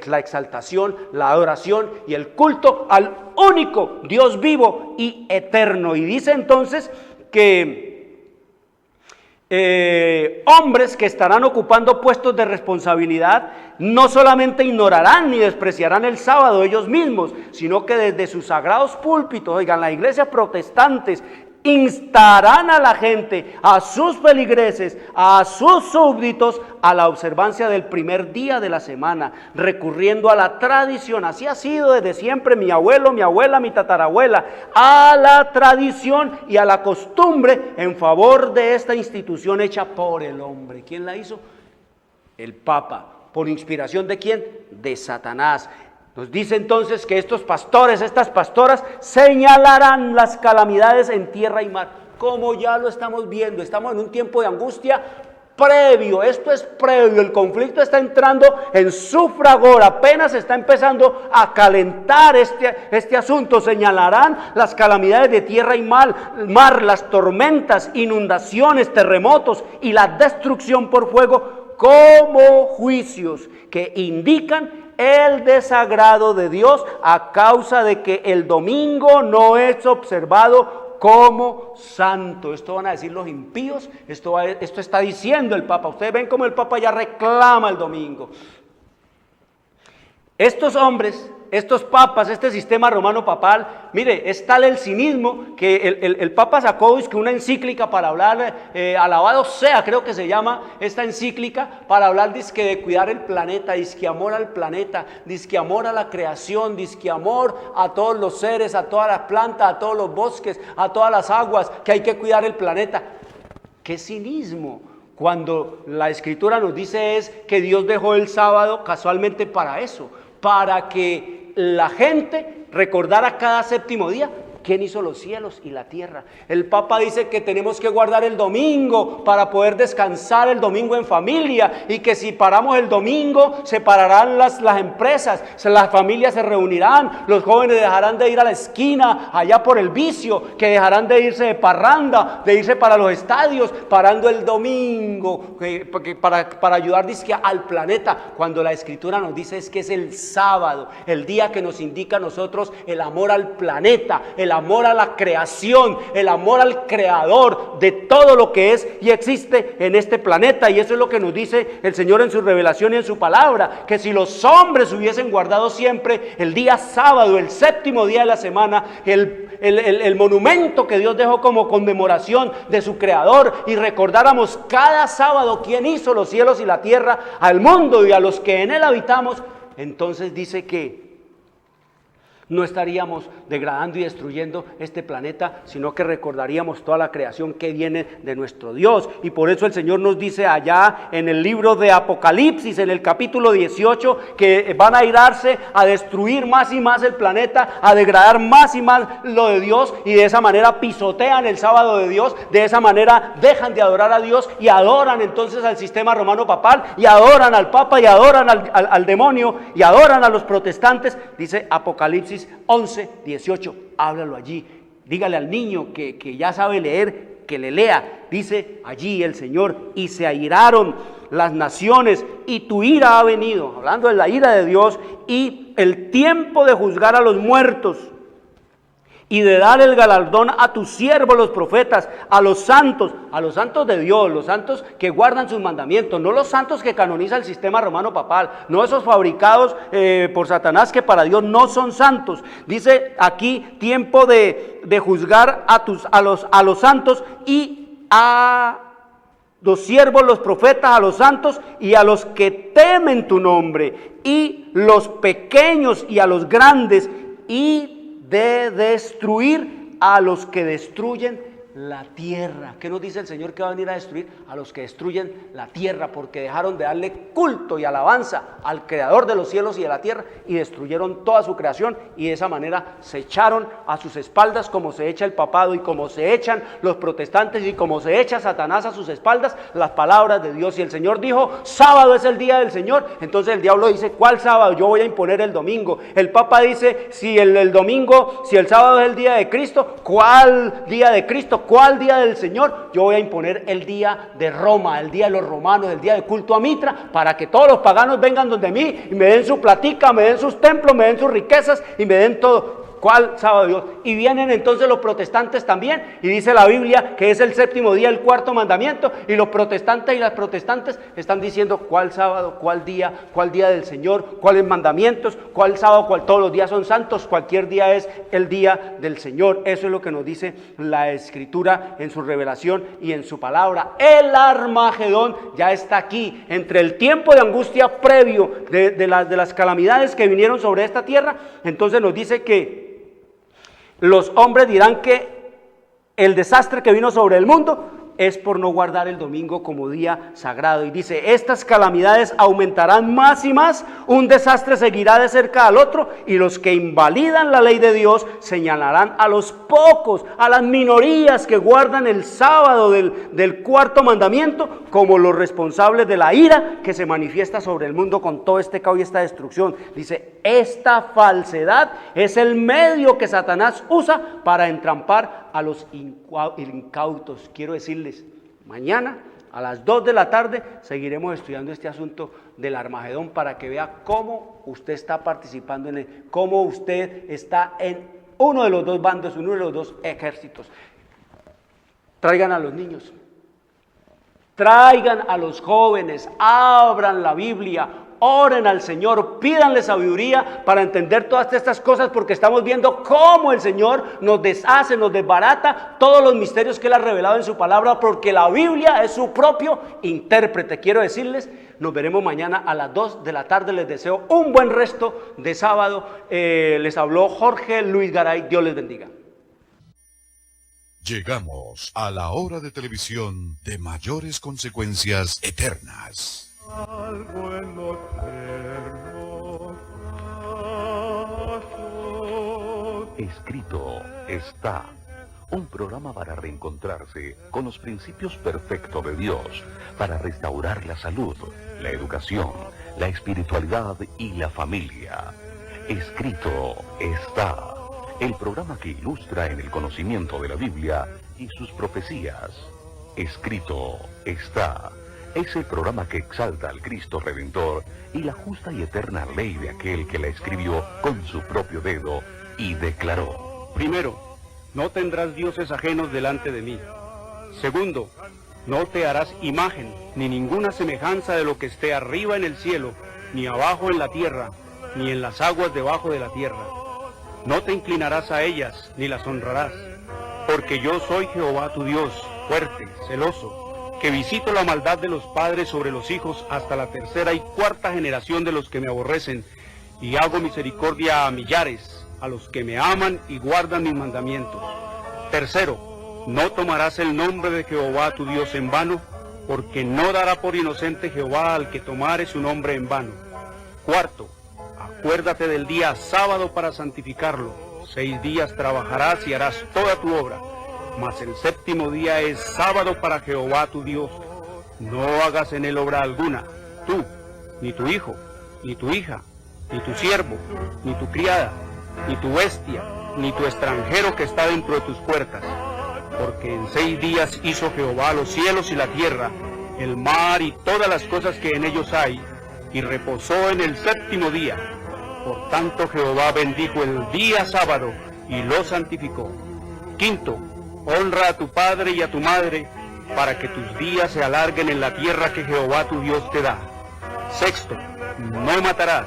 la exaltación, la adoración y el culto al único Dios vivo y eterno. Y dice entonces que hombres que estarán ocupando puestos de responsabilidad no solamente ignorarán ni despreciarán el sábado ellos mismos, sino que desde sus sagrados púlpitos, oigan, las iglesias protestantes instarán a la gente, a sus feligreses, a sus súbditos, a la observancia del primer día de la semana, recurriendo a la tradición. Así ha sido desde siempre, mi abuelo, mi abuela, mi tatarabuela, a la tradición y a la costumbre en favor de esta institución hecha por el hombre. ¿Quién la hizo? El Papa. ¿Por inspiración de quién? De Satanás. Nos dice entonces que estos pastores, estas pastoras, señalarán las calamidades en tierra y mar, como ya lo estamos viendo. Estamos en un tiempo de angustia previo, esto es previo, el conflicto está entrando en su fragor, apenas está empezando a calentar este asunto. Señalarán las calamidades de tierra y mar, las tormentas, inundaciones, terremotos y la destrucción por fuego como juicios que indican el desagrado de Dios a causa de que el domingo no es observado como santo. Esto van a decir los impíos, esto está diciendo el Papa. Ustedes ven cómo el Papa ya reclama el domingo. Estos hombres, estos papas, este sistema romano papal, mire, es tal el cinismo que el Papa sacó una encíclica para hablar, alabado sea, creo que se llama esta encíclica, para hablar dizque de cuidar el planeta, dizque amor al planeta, dizque amor a la creación, dizque amor a todos los seres, a todas las plantas, a todos los bosques, a todas las aguas, que hay que cuidar el planeta. ¡Qué cinismo! Cuando la Escritura nos dice es que Dios dejó el sábado casualmente para eso, para que la gente recordara cada séptimo día quién hizo los cielos y la tierra. El Papa dice que tenemos que guardar el domingo para poder descansar el domingo en familia, y que si paramos el domingo se pararán las empresas, las familias se reunirán, los jóvenes dejarán de ir a la esquina allá por el vicio, que dejarán de irse de parranda, de irse para los estadios, parando el domingo para ayudar al planeta, cuando la Escritura nos dice es que es el sábado, el día que nos indica a nosotros el amor al planeta, el amor a la creación, el amor al creador de todo lo que es y existe en este planeta. Y eso es lo que nos dice el Señor en su revelación y en su palabra, que si los hombres hubiesen guardado siempre el día sábado, el séptimo día de la semana, el monumento que Dios dejó como conmemoración de su creador, y recordáramos cada sábado quién hizo los cielos y la tierra, al mundo y a los que en él habitamos, entonces dice que no estaríamos degradando y destruyendo este planeta, sino que recordaríamos toda la creación que viene de nuestro Dios. Y por eso el Señor nos dice allá en el libro de Apocalipsis, en el capítulo 18, que van a irse a destruir más y más el planeta, a degradar más y más lo de Dios, y de esa manera pisotean el sábado de Dios, de esa manera dejan de adorar a Dios y adoran entonces al sistema romano papal, y adoran al Papa, y adoran al demonio, y adoran a los protestantes. Dice Apocalipsis 11, 18, háblalo allí, dígale al niño que ya sabe leer, que le lea. Dice allí el Señor: y se airaron las naciones, y tu ira ha venido, hablando de la ira de Dios, y el tiempo de juzgar a los muertos, y de dar el galardón a tus siervos los profetas, a los santos de Dios, los santos que guardan sus mandamientos, no los santos que canoniza el sistema romano papal, no esos fabricados por Satanás que para Dios no son santos. Dice aquí tiempo de juzgar a los santos, y a los siervos, los profetas, a los santos y a los que temen tu nombre, y los pequeños y a los grandes, y de destruir a los que destruyen la tierra. ¿Qué nos dice el Señor que va a venir a destruir? A los que destruyen la tierra, porque dejaron de darle culto y alabanza al creador de los cielos y de la tierra, y destruyeron toda su creación, y de esa manera se echaron a sus espaldas, como se echa el papado y como se echan los protestantes y como se echa Satanás a sus espaldas, las palabras de Dios. Y el Señor dijo: sábado es el día del Señor. Entonces el diablo dice: ¿cuál sábado? Yo voy a imponer el domingo. El Papa dice: si el domingo, si el sábado es el día de Cristo, ¿cuál día de Cristo? ¿Cuál día del Señor? Yo voy a imponer el día de Roma, el día de los romanos, el día de culto a Mitra, para que todos los paganos vengan donde mí y me den su platica, me den sus templos, me den sus riquezas y me den todo. ¿Cuál sábado de Dios? Y vienen entonces los protestantes también, y dice la Biblia que es el séptimo día, el cuarto mandamiento, y los protestantes y las protestantes están diciendo: ¿cuál sábado? ¿Cuál día del Señor? ¿Cuáles mandamientos? ¿Cuál sábado? Todos los días son santos, cualquier día es el día del Señor. Eso es lo que nos dice la Escritura en su revelación y en su palabra. El Armagedón ya está aquí, entre el tiempo de angustia previo de las calamidades que vinieron sobre esta tierra. Entonces nos dice que los hombres dirán que el desastre que vino sobre el mundo es por no guardar el domingo como día sagrado. Y dice, estas calamidades aumentarán más y más, un desastre seguirá de cerca al otro, y los que invalidan la ley de Dios señalarán a los pocos, a las minorías que guardan el sábado del cuarto mandamiento, como los responsables de la ira que se manifiesta sobre el mundo con todo este caos y esta destrucción. Dice, esta falsedad es el medio que Satanás usa para entrampar a los incautos. Quiero decirles, mañana a las 2 de la tarde seguiremos estudiando este asunto del Armagedón para que vea cómo usted está participando en él, cómo usted está en uno de los dos bandos, uno de los dos ejércitos. Traigan a los niños, traigan a los jóvenes, abran la Biblia, oren al Señor, pídanle sabiduría para entender todas estas cosas, porque estamos viendo cómo el Señor nos deshace, nos desbarata todos los misterios que Él ha revelado en su palabra, porque la Biblia es su propio intérprete. Quiero decirles, nos veremos mañana a las 2 de la tarde. Les deseo un buen resto de sábado. Les habló Jorge Luis Garay. Dios les bendiga. Llegamos a la hora de televisión de mayores consecuencias eternas. algo en los eternos brazos. Escrito está. Un programa para reencontrarse con los principios perfectos de Dios, para restaurar la salud, la educación, la espiritualidad y la familia. Escrito está. El programa que ilustra en el conocimiento de la Biblia y sus profecías. Escrito está. Es el programa que exalta al Cristo Redentor y la justa y eterna ley de aquel que la escribió con su propio dedo y declaró. Primero, no tendrás dioses ajenos delante de mí. Segundo, no te harás imagen, ni ninguna semejanza de lo que esté arriba en el cielo, ni abajo en la tierra, ni en las aguas debajo de la tierra. No te inclinarás a ellas, ni las honrarás, porque yo soy Jehová tu Dios, fuerte, celoso, que visito la maldad de los padres sobre los hijos hasta la tercera y cuarta generación de los que me aborrecen, y hago misericordia a millares, a los que me aman y guardan mis mandamientos. Tercero, no tomarás el nombre de Jehová tu Dios en vano, porque no dará por inocente Jehová al que tomare su nombre en vano. Cuarto, acuérdate del día sábado para santificarlo. 6 días trabajarás y harás toda tu obra, mas el séptimo día es sábado para Jehová tu Dios. No hagas en él obra alguna, tú, ni tu hijo, ni tu hija, ni tu siervo, ni tu criada, ni tu bestia, ni tu extranjero que está dentro de tus puertas. Porque en 6 días hizo Jehová los cielos y la tierra, el mar y todas las cosas que en ellos hay, y reposó en el séptimo día. Por tanto Jehová bendijo el día sábado y lo santificó. Quinto, honra a tu padre y a tu madre, para que tus días se alarguen en la tierra que Jehová tu Dios te da. Sexto, no matarás.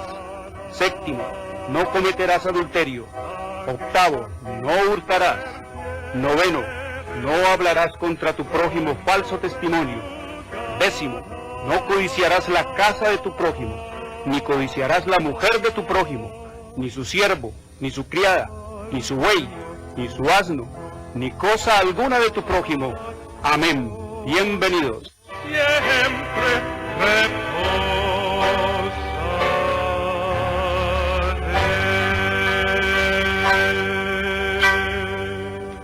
Séptimo, no cometerás adulterio. Octavo, no hurtarás. Noveno, no hablarás contra tu prójimo falso testimonio. Décimo, no codiciarás la casa de tu prójimo, ni codiciarás la mujer de tu prójimo, ni su siervo, ni su criada, ni su buey, ni su asno, ni cosa alguna de tu prójimo. Amén. Bienvenidos. Siempre reposo.